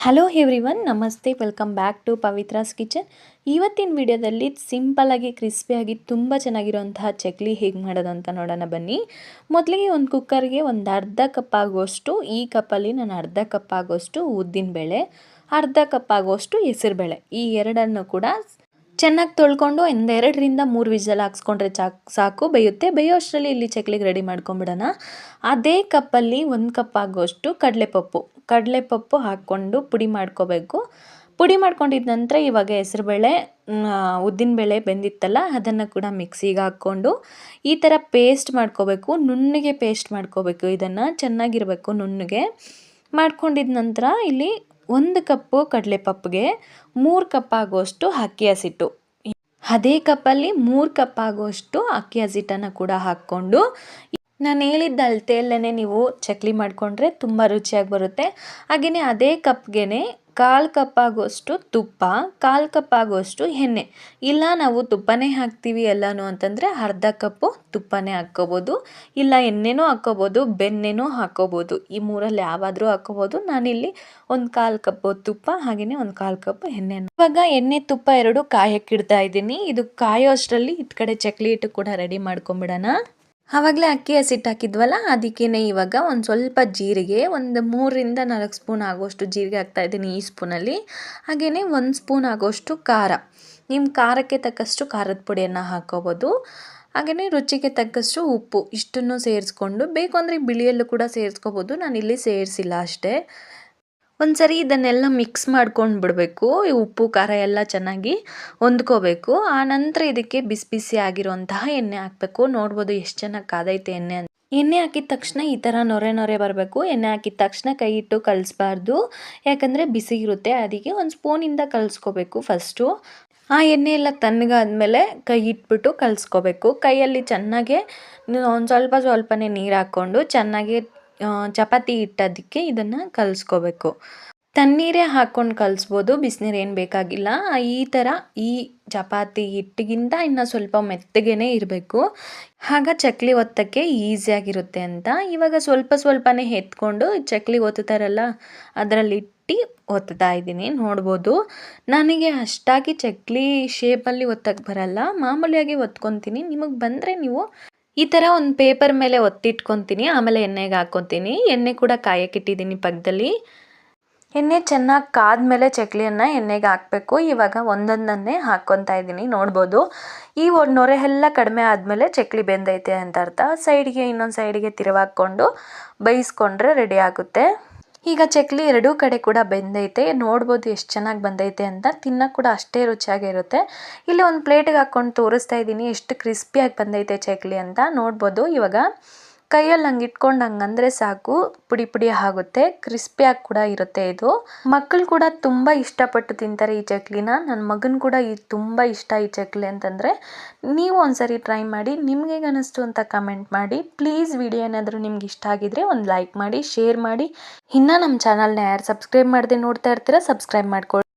Hello everyone, ನಮಸ್ತೆ. Welcome back to Pavithra's kitchen. ಇವತ್ತಿನ ವಿಡಿಯೋದಲ್ಲಿ ಸಿಂಪಲ್ಲಾಗಿ ಕ್ರಿಸ್ಪಿಯಾಗಿ ತುಂಬ ಚೆನ್ನಾಗಿರುವಂತಹ ಚಕ್ಲಿ ಹೇಗೆ ಮಾಡೋದು ಅಂತ ನೋಡೋಣ ಬನ್ನಿ. ಮೊದಲಿಗೆ ಒಂದು ಕುಕ್ಕರ್ಗೆ ಒಂದು ಅರ್ಧ ಕಪ್ ಆಗುವಷ್ಟು, ಈ ಕಪ್ಪಲ್ಲಿ ನಾನು ಅರ್ಧ ಕಪ್ ಆಗುವಷ್ಟು ಉದ್ದಿನಬೇಳೆ, ಅರ್ಧ ಕಪ್ ಆಗುವಷ್ಟು ಹೆಸರುಬೇಳೆ, ಈ ಎರಡನ್ನು ಕೂಡ ಚೆನ್ನಾಗಿ ತೊಳ್ಕೊಂಡು ಒಂದು 2ರಿಂದ 3 ವಿಸಲ್ ಹಾಕ್ಸ್ಕೊಂಡ್ರೆ ಸಾಕು, ಬೇಯುತ್ತೆ. ಬೇಯೋಷ್ಟರಲ್ಲಿ ಇಲ್ಲಿ ಚಕ್ಲಿಗೆ ರೆಡಿ ಮಾಡ್ಕೊಂಬಿಡೋಣ. ಅದೇ ಕಪ್ಪಲ್ಲಿ 1 ಕಪ್ ಆಗುವಷ್ಟು ಕಡಲೆಪಪ್ಪು ಹಾಕ್ಕೊಂಡು ಪುಡಿ ಮಾಡ್ಕೋಬೇಕು. ಪುಡಿ ಮಾಡ್ಕೊಂಡಿದ್ದ ನಂತರ ಇವಾಗ ಹೆಸರುಬೇಳೆ, ಉದ್ದಿನಬೇಳೆ ಬೆಂದಿತ್ತಲ್ಲ ಅದನ್ನು ಕೂಡ ಮಿಕ್ಸಿಗೆ ಹಾಕ್ಕೊಂಡು ಈ ಥರ ಪೇಸ್ಟ್ ಮಾಡ್ಕೋಬೇಕು. ನುಣ್ಣಗೆ ಪೇಸ್ಟ್ ಮಾಡ್ಕೋಬೇಕು. ಇದನ್ನು ಚೆನ್ನಾಗಿರಬೇಕು. ನುಣ್ಣಗೆ ಮಾಡ್ಕೊಂಡಿದ್ದ ನಂತರ ಇಲ್ಲಿ 1 ಕಪ್ಪು ಕಡಲೆಪಪ್ಪಿಗೆ 3 ಕಪ್ ಆಗುವಷ್ಟು ಅಕ್ಕಿ ಹಸಿಟ್ಟು, ಅದೇ ಕಪ್ಪಲ್ಲಿ 3 ಕಪ್ ಆಗುವಷ್ಟು ಅಕ್ಕಿ ಹಸಿಟ್ಟನ್ನು ಕೂಡ ಹಾಕ್ಕೊಂಡು ನಾನು ಹೇಳಿದ್ದ ಅಳತೆಯಲ್ಲೇ ನೀವು ಚಕ್ಲಿ ಮಾಡಿಕೊಂಡ್ರೆ ತುಂಬ ರುಚಿಯಾಗಿ ಬರುತ್ತೆ. ಹಾಗೆಯೇ ಅದೇ ಕಪ್ಗೆ 1/4 ಕಪ್ ಆಗುವಷ್ಟು ತುಪ್ಪ, 1/4 ಕಪ್ ಆಗುವಷ್ಟು ಎಣ್ಣೆ. ಇಲ್ಲ ನಾವು ತುಪ್ಪನೇ ಹಾಕ್ತೀವಿ ಎಲ್ಲನೂ ಅಂತಂದರೆ ಅರ್ಧ ಕಪ್ಪು ತುಪ್ಪನೇ ಹಾಕ್ಕೋಬೋದು, ಇಲ್ಲ ಎಣ್ಣೆನೂ ಹಾಕ್ಕೋಬೋದು, ಬೆಣ್ಣೆನೂ ಹಾಕ್ಕೋಬೋದು. ಈ ಮೂರಲ್ಲಿ ಯಾವಾದರೂ ಹಾಕ್ಕೋಬೋದು. ನಾನಿಲ್ಲಿ 1/4 ಕಪ್ಪು ತುಪ್ಪ ಹಾಗೆಯೇ 1/4 ಕಪ್ ಎಣ್ಣೆನ ಇವಾಗ ಎಣ್ಣೆ ತುಪ್ಪ ಎರಡು ಕಾಯಕ್ಕೆ ಇಡ್ತಾ ಇದ್ದೀನಿ. ಇದು ಕಾಯೋ ಅಷ್ಟರಲ್ಲಿ ಈ ಕಡೆ ಚಕ್ಲಿ ಹಿಟ್ಟು ಕೂಡ ರೆಡಿ ಮಾಡ್ಕೊಂಬಿಡೋಣ. ಆವಾಗಲೇ ಅಕ್ಕಿ ಹಸಿಟ್ಟು ಹಾಕಿದ್ವಲ್ಲ, ಅದಕ್ಕೇ ಇವಾಗ ಒಂದು ಸ್ವಲ್ಪ ಜೀರಿಗೆ, ಒಂದು 3ರಿಂದ 4 ಸ್ಪೂನ್ ಆಗುವಷ್ಟು ಜೀರಿಗೆ ಹಾಕ್ತಾಯಿದ್ದೀನಿ ಈ ಸ್ಪೂನಲ್ಲಿ. ಹಾಗೆಯೇ 1 ಸ್ಪೂನ್ ಆಗುವಷ್ಟು ಖಾರ, ನಿಮ್ಮ ಖಾರಕ್ಕೆ ತಕ್ಕಷ್ಟು ಖಾರದ ಪುಡಿಯನ್ನು ಹಾಕ್ಕೋಬೋದು. ಹಾಗೆಯೇ ರುಚಿಗೆ ತಕ್ಕಷ್ಟು ಉಪ್ಪು, ಇಷ್ಟನ್ನು ಸೇರಿಸ್ಕೊಂಡು, ಬೇಕು ಅಂದರೆ ಬಿಳಿಯಲ್ಲೂ ಕೂಡ ಸೇರಿಸ್ಕೋಬೋದು. ನಾನಿಲ್ಲಿ ಸೇರಿಸಿಲ್ಲ ಅಷ್ಟೇ. ಒಂದ್ಸರಿ ಇದನ್ನೆಲ್ಲ ಮಿಕ್ಸ್ ಮಾಡ್ಕೊಂಡು ಬಿಡಬೇಕು. ಉಪ್ಪು ಖಾರ ಎಲ್ಲ ಚೆನ್ನಾಗಿ ಹೊಂದ್ಕೋಬೇಕು. ಆನಂತರ ಇದಕ್ಕೆ ಬಿಸಿ ಬಿಸಿ ಆಗಿರುವಂತಹ ಎಣ್ಣೆ ಹಾಕಬೇಕು. ನೋಡ್ಬೋದು ಎಷ್ಟು ಚೆನ್ನಾಗಿ ಕಾದೈತೆ ಎಣ್ಣೆ ಅಂತ. ಎಣ್ಣೆ ಹಾಕಿದ ತಕ್ಷಣ ಈ ಥರ ನೊರೆ ನೊರೆ ಬರಬೇಕು. ಎಣ್ಣೆ ಹಾಕಿದ ತಕ್ಷಣ ಕೈ ಇಟ್ಟು ಕಲಿಸ್ಬಾರ್ದು, ಯಾಕಂದರೆ ಬಿಸಿ ಇರುತ್ತೆ. ಅದಕ್ಕೆ ಒಂದು ಸ್ಪೂನಿಂದ ಕಲಿಸ್ಕೋಬೇಕು ಫಸ್ಟು. ಆ ಎಣ್ಣೆ ಎಲ್ಲ ತಣ್ಣಗಾದ್ಮೇಲೆ ಕೈ ಇಟ್ಬಿಟ್ಟು ಕಲಿಸ್ಕೋಬೇಕು. ಕೈಯಲ್ಲಿ ಚೆನ್ನಾಗೆ ಒಂದು ಸ್ವಲ್ಪನೇ ನೀರು ಹಾಕ್ಕೊಂಡು ಚೆನ್ನಾಗಿ ಚಪಾತಿ ಹಿಟ್ಟೋದಕ್ಕೆ ಇದನ್ನು ಕಲಿಸ್ಕೋಬೇಕು. ತಣ್ಣೀರೇ ಹಾಕ್ಕೊಂಡು ಕಲಿಸ್ಬೋದು, ಬಿಸಿನೀರು ಏನು ಬೇಕಾಗಿಲ್ಲ. ಈ ಥರ ಈ ಚಪಾತಿ ಹಿಟ್ಟಿಗಿಂತ ಇನ್ನು ಸ್ವಲ್ಪ ಮೆತ್ತಗೇ ಇರಬೇಕು, ಆಗ ಚಕ್ಲಿ ಒತ್ತಕ್ಕೆ ಈಸಿಯಾಗಿರುತ್ತೆ ಅಂತ. ಇವಾಗ ಸ್ವಲ್ಪನೇ ಎತ್ಕೊಂಡು ಚಕ್ಲಿ ಒತ್ತುತ್ತಾರಲ್ಲ ಅದರಲ್ಲಿ ಇಟ್ಟು ಒತ್ತಾ ಇದ್ದೀನಿ. ನೋಡ್ಬೋದು ನನಗೆ ಅಷ್ಟಾಗಿ ಚಕ್ಲಿ ಶೇಪಲ್ಲಿ ಒತ್ತಕ್ಕೆ ಬರಲ್ಲ, ಮಾಮೂಲಿಯಾಗಿ ಒತ್ಕೊತೀನಿ. ನಿಮಗೆ ಬಂದರೆ ನೀವು ಈ ಥರ ಒಂದು ಪೇಪರ್ ಮೇಲೆ ಒತ್ತಿಟ್ಕೊತೀನಿ. ಆಮೇಲೆ ಎಣ್ಣೆಗೆ ಹಾಕ್ಕೊತೀನಿ. ಎಣ್ಣೆ ಕೂಡ ಕಾಯಕ್ಕಿಟ್ಟಿದ್ದೀನಿ ಪಕ್ಕದಲ್ಲಿ. ಎಣ್ಣೆ ಚೆನ್ನಾಗಿ ಕಾದ್ಮೇಲೆ ಚಕ್ಲಿಯನ್ನು ಎಣ್ಣೆಗೆ ಹಾಕಬೇಕು. ಇವಾಗ ಒಂದೊಂದನ್ನೇ ಹಾಕ್ಕೊತಾ ಇದ್ದೀನಿ. ನೋಡ್ಬೋದು ಈ ನೊರೆ ಎಲ್ಲ ಕಡಿಮೆ ಆದಮೇಲೆ ಚಕ್ಲಿ ಬೆಂದೈತೆ ಅಂತ ಅರ್ಥ. ಸೈಡ್ಗೆ ಇನ್ನೊಂದು ಸೈಡಿಗೆ ತಿರುವಾಕ್ಕೊಂಡು ಬೇಯಿಸ್ಕೊಂಡ್ರೆ ರೆಡಿ ಆಗುತ್ತೆ. ಈಗ ಚಕ್ಲಿ ಎರಡೂ ಕಡೆ ಕೂಡ ಬೆಂದೈತೆ. ನೋಡ್ಬೋದು ಎಷ್ಟು ಚೆನ್ನಾಗಿ ಬಂದೈತೆ ಅಂತ. ತಿನ್ನೋಕೆ ಕೂಡ ಅಷ್ಟೇ ರುಚಿಯಾಗಿರುತ್ತೆ. ಇಲ್ಲಿ ಒಂದು ಪ್ಲೇಟಿಗೆ ಹಾಕ್ಕೊಂಡು ತೋರಿಸ್ತಾ ಇದ್ದೀನಿ ಎಷ್ಟು ಕ್ರಿಸ್ಪಿಯಾಗಿ ಬಂದೈತೆ ಚಕ್ಲಿ ಅಂತ. ನೋಡ್ಬೋದು ಇವಾಗ ಕೈಯಲ್ಲಿ ಹಂಗೆ ಇಟ್ಕೊಂಡು ಹಂಗಂದರೆ ಸಾಕು, ಪುಡಿ ಪುಡಿ ಆಗುತ್ತೆ, ಕ್ರಿಸ್ಪಿಯಾಗಿ ಕೂಡ ಇರುತ್ತೆ. ಇದು ಮಕ್ಕಳು ಕೂಡ ತುಂಬ ಇಷ್ಟಪಟ್ಟು ತಿಂತಾರೆ ಈ ಚಕ್ಲಿನ. ನನ್ನ ಮಗನ ಕೂಡ ತುಂಬ ಇಷ್ಟ ಈ ಚಕ್ಲಿ ಅಂತಂದರೆ. ನೀವು ಒಂದ್ಸರಿ ಟ್ರೈ ಮಾಡಿ, ನಿಮಗೆ ಅನ್ನಿಸ್ತು ಅಂತ ಕಮೆಂಟ್ ಮಾಡಿ. ಪ್ಲೀಸ್ ವಿಡಿಯೋ ಏನಾದರೂ ನಿಮ್ಗೆ ಇಷ್ಟ ಆಗಿದ್ರೆ ಒಂದು ಲೈಕ್ ಮಾಡಿ, ಶೇರ್ ಮಾಡಿ. ಇನ್ನು ನಮ್ಮ ಚಾನಲ್ನ ಯಾರು ಸಬ್ಸ್ಕ್ರೈಬ್ ಮಾಡದೆ ನೋಡ್ತಾ ಇರ್ತೀರಾ, ಸಬ್ಸ್ಕ್ರೈಬ್ ಮಾಡ್ಕೊಳ್ಳಿ.